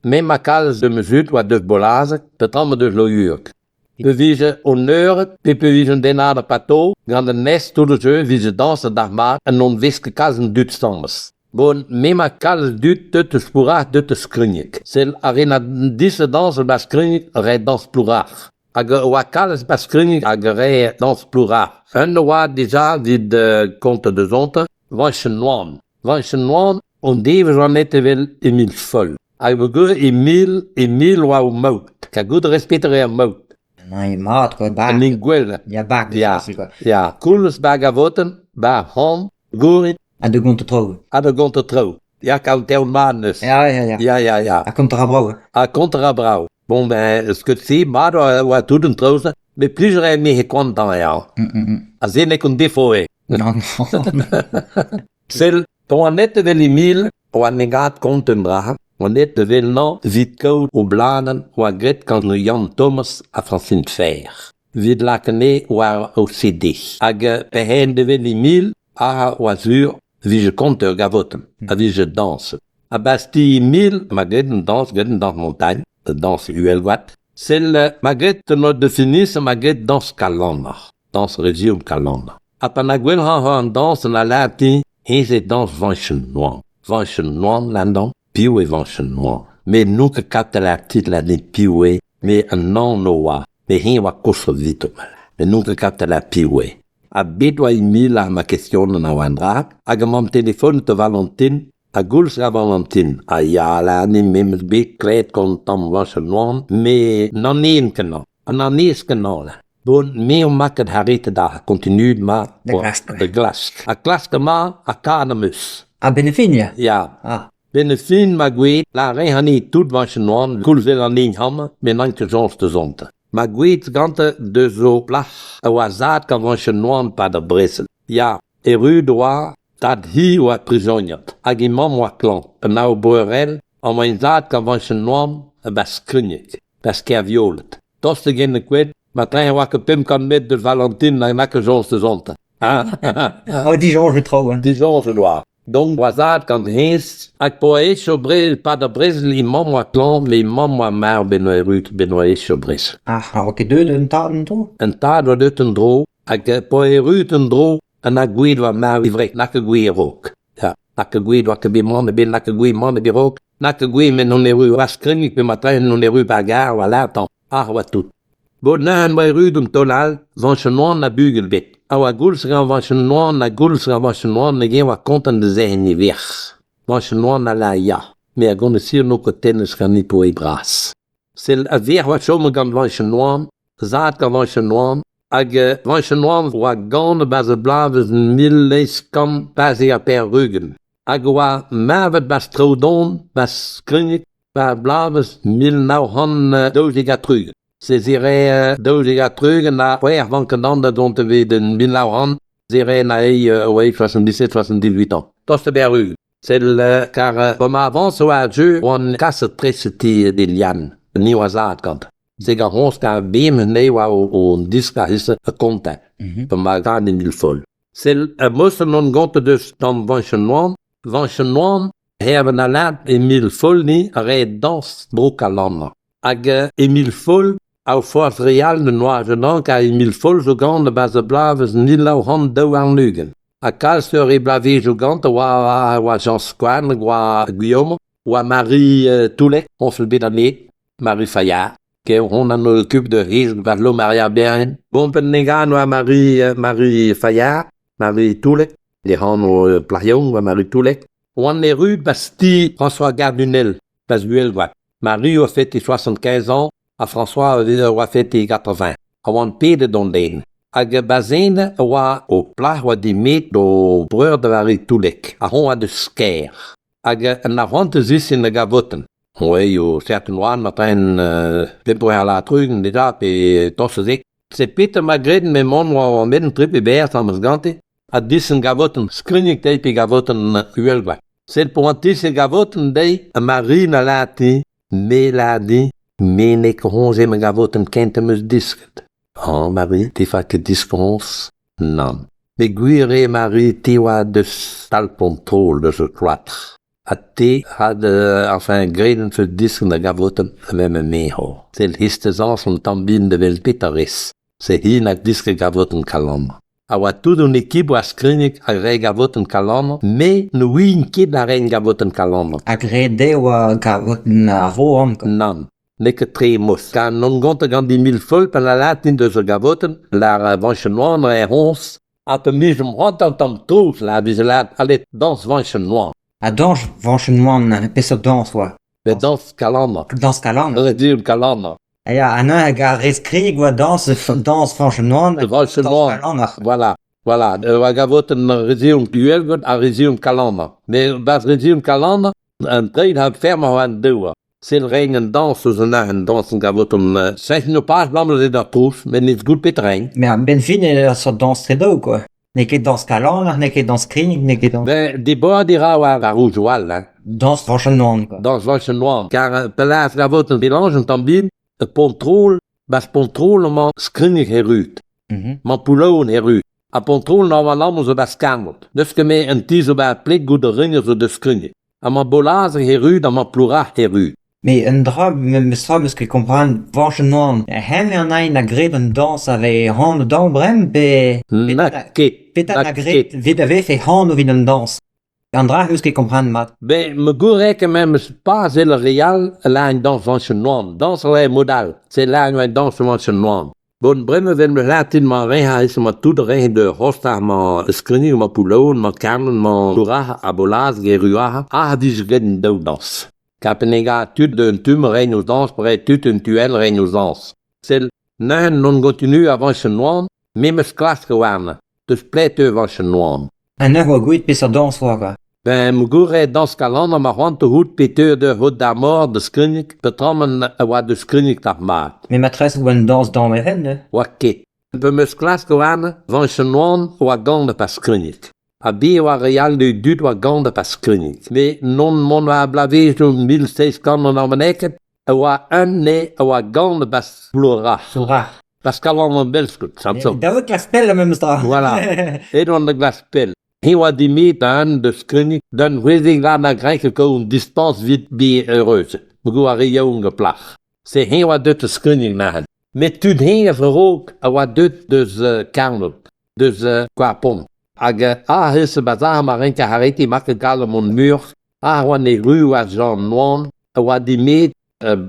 Mijn makals de mezut wat dus bolazen, dat allemaal dus lojuurk. We wiezen honneur, pipe wiezen denna de pato, gaan de nest door de jeu, wiezen dansen dag maar, en non wiske kazen duut stammes. Bon, mijn makals duut de spurach de skrinjik. Sel arena disse dansen bij skrinjik, rij dans plurach. Aga wakales bij skrinjik, aga rij dans plurach. En de wa déjà wie de conte de zonte, van chenoan. Van chenoan, on deven zo net wel Emile vol. Aga go Emile wa mout. Ka goed respectere mout. Nee, maat, quoi, bak. En inguel. Ja, bak. Ja. Koelens bij gavoten, bij ham, goerit. En de grond te trouwen. En de grond te trouw. Ja, kan tel manus. Ja. Ja. Hij komt er aan brouwen. Contre à brouw. Bon, ben, ce que tu sais, maar wat tout een trouwse, mais plus j'aurais aimé gekond dan jou. Als je niet kon défouer. Non. Cel, ton net wel Emile, wat negat konten dragen, wat net wel no, vit koud op bladen, wat gret kan nu Jan Thomas a Francine Fer. Vit lakene waar au CD. Ag pehen de wel Emile, a wazur, wie je konte gavoten, a wie je danse. A Bastille Emile, ma gret een dans montagne. Danse Uelwat. Celle Magret no definisse Magret dans calenda. Dans regium calenda. A Panaguel han dans na lati, heze dans vanchenoan. Vanchenoan landon, piwe vanchenoan. Me nunca capta la petite la de piwe, me un non noa. Me hin wa koso vito mal. Me nunca capta la piwe. A bedwa Emile ma question na wandra. Aga mam téléphone te Valentine. A Gouls a Valentine, a ja la ni mimes be kreet kon tam was noan, me nan een kanaal, en nan is kanaal. Bon, me mak het harite da, continu ma de glas. A klaske ma, a kadamus. A benefinia? Ja. Ah. Benefin ma gweet, la rehani tout was noan, Gouls wel an een hamme, me nanke jons te zonte. Ma gweet gante de zo plach, a wazat kan was noan pa de Bressel. Ja, e ru doa, dat hi wa prisonniert. Ag imam wa klant. En nou boerel, om een zaad kan van zijn naam, bas krunjik. Bas kerviolet. Dat is geen kwet, maar trein wa pim kan met de Valentine en makke zoals de zonte. Oh, die jongen trouwen. Die zonse noir. Donc, wa zaad kan hees, ag poe chobre, pa de Bresel, imam wa klant, mais imam wa maar benoe chobres. Ah, oké, een taden toe? Een taad wa dut een dro, ag poe ruut een dro, en a gweed wa maar ivrek, nak gweed rook. Ja, nak gweed wa kebe man, ben nak gweed man, be rook. Nak gweed men non eru was krinik pe matin non eru bagar, wala tan. Ah, wat tout. Bon, nan wa eru tonal, van chenoan na bugelbet. Awa Gouls ran van chenoan na Gouls ran van chenoan, ne gen wa konten de zijn ni weg. Van chenoan na la ja. Me a gonne sir no ko tennis kan ni po e bras. Sel a ver wa chome gan van chenoan, zaad kan van chenoan, ag van chenoan wa gane bas de blaves milleis kan base a per rugen. Ag wa mavet bas troudon, bas skrinik, bas blaves mil nou han dozig a trugen. Se zire dozig a trugen na poer van kendanda don te weden mil nou han, zire na 77-78 ans. Dat de ber rugen. Sel car bom avance wa jeu wan kasse treseti de lian, ni wa zaad kant. Se gan hons ka beam nee wa o diska hisse a konta. Van ma gaan in il vol. Sel moesten non gonte dus dan van chenoan, hebben na laat Emile Vol ni a re dans broek a landa. Ag Emile Vol au force real de noir genan ka Emile Vol zo gan de base blaves ni lau hand dou aan lugen. A kal sur e blave zo gant wa Jean Squan, wa Guillaume, wa Marie Toulek, on fait le bédané, Marie Fayard. Que on a nos cubes de riz, Varlo Maria Beren. Bon, pen negan wa Marie Fayard, Marie Toulek, les han playon wa Marie Toulek. On les rues Bastille, François Gardunel, Basbuel, Marie a fait 75 ans, a François a fait 80. A wan pede donden. Ag bazene wa au plat wa di met do breur de Marie Toulek. A hon a de sker. Ag na rente zis in de gavoten. Oui, au certain one, matin, pour aller à la truc, déjà, puis tout ce que c'est Peter Magret, mais mon met un trip et bien, ça me gante, a dissen gavoten, skrinik tape gavoten, uelgwa. C'est pour un tisse gavoten day, a marina lati, meladi, mene kronze me gavoten kentemus disket. Oh, Marie, t'es fa que discons? Non. Mais guire Marie, tiwa de stalpontrol de ce cloître. Atte had enfin greden voor disken de gavoten met me meeho. Zel histezans een tambien de wel pitaris. Se hier naar disken gavoten kalama. Awa tout een equipe was skrinik a rei gavoten kalama, me nu wien kid naar een gavoten kalama. Agrede wa gavoten avoam. Nan. Neke tre mos. Kan non gonte gan die mil volk en la latin de ze gavoten, la vanchenoan e hons, at de mism rot tam troos la biselat alet dans vanchenoan. A danse vanchenoan peso danse wa. Be dans kalama. Dans kalan. Redir kalama. Ja, en a ga reskrig wa danse vanchenoan. De vanchenoan. Voilà. Voilà, we gavoten rezium duel got a rezium kalama. Mais bas rezium kalama, een trein had ferma aan doa. Sil ringen dansen ze na een dansen gavoten. Zeg nu pas blammen ze dat troes, maar niet goed beterrein. Mais ben fine sa danse tredo quoi. Neke dans kalan, neke dans kring, neke dans. Ben, die boa die rauw aan rougeoal, hè. Danse vanchenoan quoi. Dans vanchenoan. Car pelaas gavoten bilangen tambien, controle, bas controle man skrinig heruut. Man puloon heruut. A controle nou wat allemaal zo bas kamert. Dus ke me een tizo bij plek goede ringen zo de skrinig. A man bolaze heruut, a man plura heruut. Mais un drap, me strabes que comprendre vanchenoan. Hem en ein a greden danse avec hand dan brem, Nakket. Petat a gred, vid ave fe hand o vid un danse. Un drap eus que comprendre mat. Ben, me gourek même pas le réal, là une danse vanchenoan. Danse là modal. C'est là une danse vanchenoan. Bon, bremme wenn me latin man reha is ma tout de reha de hosta ma skrinig ma puloon, ma karnen, ma plura, a bolaz, geruaha. Ah, dis geden do dans. Kapenega tut d'un tume reine aux danses, pour être tut un tuel reine aux danses. C'est nain non continue avant chenoan, même classe que wane. Dus pleit vanchenoan. Un eur wa gouit peso danse wa quoi. Ben, me goure dans kalanda ma hante hoed peteur de hoed da mort de skrinik, betrammen wat de skrinik tap maat. Mais maîtresse ou un danse dans mes veines. Wakke. Be mus klas gewane, vanchenoan wa gande pas skrinik. A bi wa real de dut wa gande pas skrinik. Me non mon wa blavé zo 1600 kan na beneket, wa un ne wa gande pas plura. Soura. Pas kalanda belskut, samso. Da ook la spelle même stra. Voilà. Et on de glaspel. Hij was die meet aan de skrinik, dan weet ik daar naar Grijk gekomen, distance wit bij reuze. We gaan een regio geplag. Ze hij was dit de skrinik naar. Met toen hij verrook, was dit dus karnel, dus qua pom. Age, hisse bazar maar een keer hareti maken kale mon muur. Wanneer rue was Jean Noan, was die meet,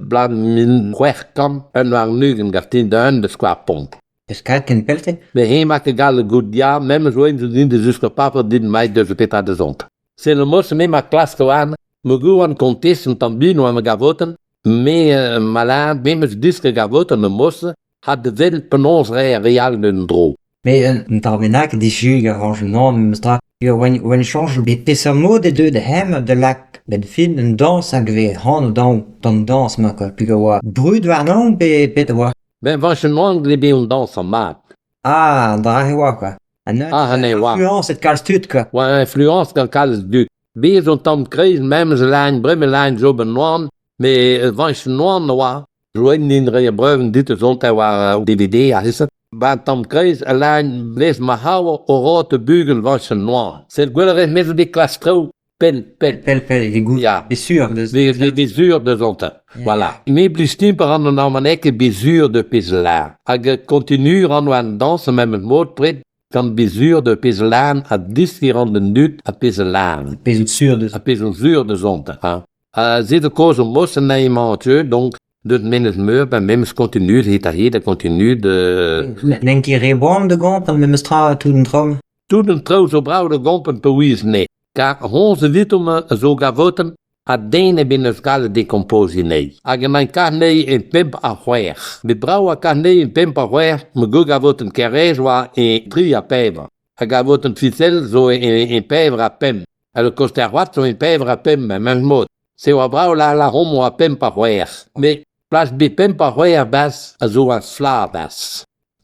blan min kwekam, en waar nu een gartin duin, dus qua pom. Dus kijk in pelte. Mais hij maakt gale goed ja, même zo in de zin jusqu'à papa din mij de peta de zont. C'est le mos me ma classe koan, me goan contest un tambino am gavoten, me malade, même disque gavoten de mos, had de wel penons real de dro. Mais un tarbenac des jus arrangement même stra. When change des peso mode de hem de lac. Ben fin un danse agve hand dan danse ma quoi. Puis wa brut war non pe wa. Ben vanchenoan glibe un dans en maat. Ah, da he wa quoi. Nee, wa. Influence et calstut quoi. Wa influence kan kales dut. Bees on tam kreis, même ze lijn, bremme lijn zo benoan, mais vanchenoan wa. Zo in re breuven dit zont hij war DVD, ja is het. Ba tam kreis, een lijn bleef ma houden, o rote bugel vanchenoan. C'est gwelere met de klastro. Pel. Il est goût. Ja. Bissure. Les bésures de zonte. Voilà. Mais plus timper aan een almaneke bésure de pizelaar. Ag continue aan een danse met een woord pret, kan bésure de pizelaar a 10 keer aan de nut a pizelaar. Bissure. A pizelaar de zonte. Zit de koos om mossen naar iemand, donc, de minus meur, ben memes continu, de continu de... Nen keer rebom de gant, en même stra tout een trom. Toen een trouw zo brouw de gompen pewies nee. Car onze witome zo gavoten a dene binnen skale decomposie nee. Age mijn carnet in pimp a huer. Met brouwen carnet in pimp a huer, me go gavoten carré wa in 3 a pèvre. A gavoten ficel zo in pèvre a pem. A le costerroat zo in pèvre a pem, même mot. Se wa brau la homo a pimp a huer. Mais place bi pimp a huer bas a zo a sla bas.